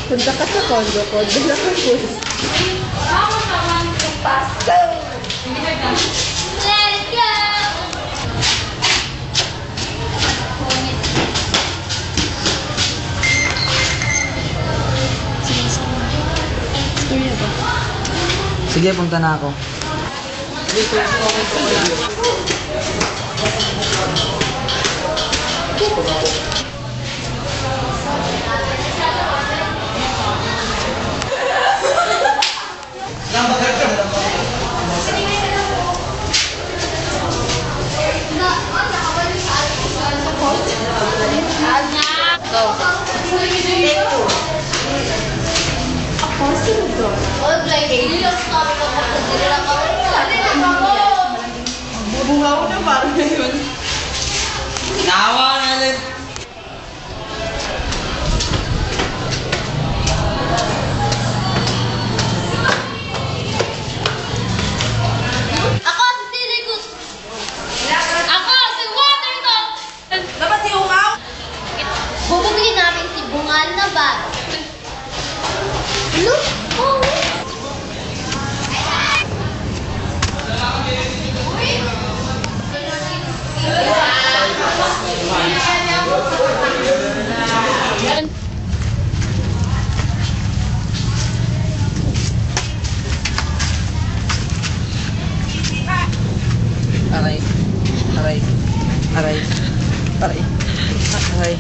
Punta ka sa condo ko, doon ako pulis. Pasok! Let's go! Sige, punta na ako. Bunga ko na parang ngayon. Tawa na lang. Ako si Siligus! Ako si Waterton! Dapat si Ungaw? Bubugin namin si Bungal na ba? Look! Oh! Aray. Aray. Aray. Aray. Aray.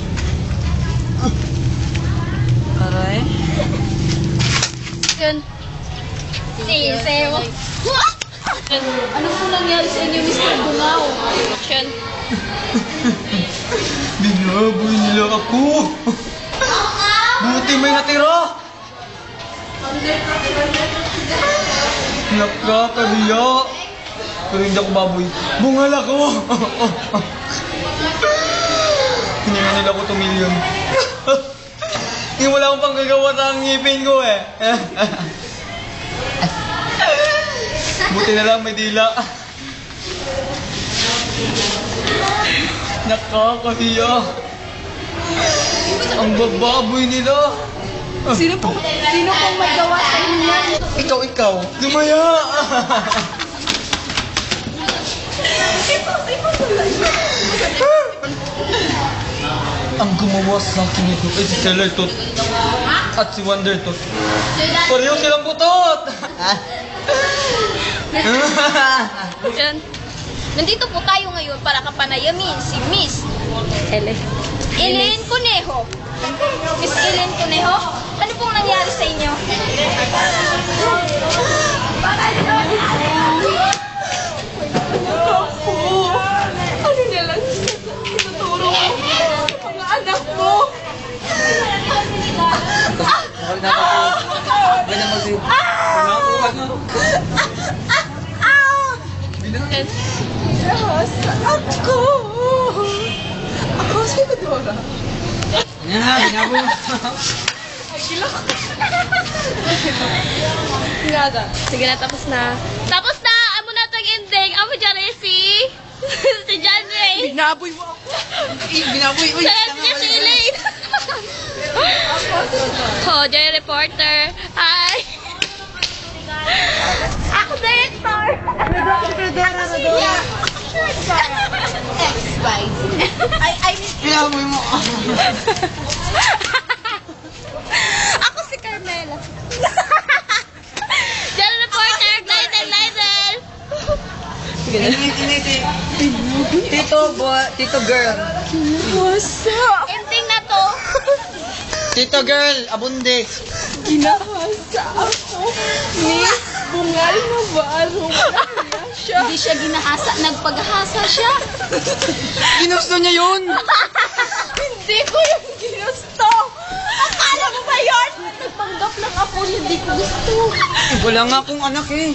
Aray. Yun. Sisew. Ano po nangyari sa inyo, Mr. Bungaw? Yun. Binaboy nila ako. Buti may natira. Nakakahiya. Pero hindi ako baboy. Bungal ako. Hininga nila ko 2 million. Hindi wala akong panggagawa sa ngipin ko eh. Buti na lang may dila. Nakakahiya. Ang bababoy nila. Sino pong may gawa sa inyo yan? Ikaw. Lumaya. Ang gumawa sa akin ito ay si Seller Tot at si Wonder Tot. Pareho silang putot! Yun. Nandito po tayo ngayon para kapanayamin si Miss Ellen Conejo. Miss Ellen Conejo, ano pong nangyari sa inyo? Ano na lang tinuturo ko sa mga anak mo? Ako! Ako, sino Dora? Binaboy. Ay, gila ko. Nga. Sige na, tapos na. Tapos na! Amo na tag-ending. Amo dyan si John Ray. Binaboy mo ako. Binaboy. Uy, Sa si Elaine. Oh, Joy Reporter. Hi! Ako director! Binaboy mo. Ako si Carmela. Joy Reporter, Glidel. Tito girl. Ending na to. Tito girl, abunde. Ginahasa ako. Miss, bungal mo ba? Wala siya. Hindi siya ginahasa, nagpaghasa siya. Ginusto niya yun. Hindi ko yung ginusto. Akala mo ba yun? Nagpanggap ng ako, hindi ko gusto. Wala nga akong anak eh.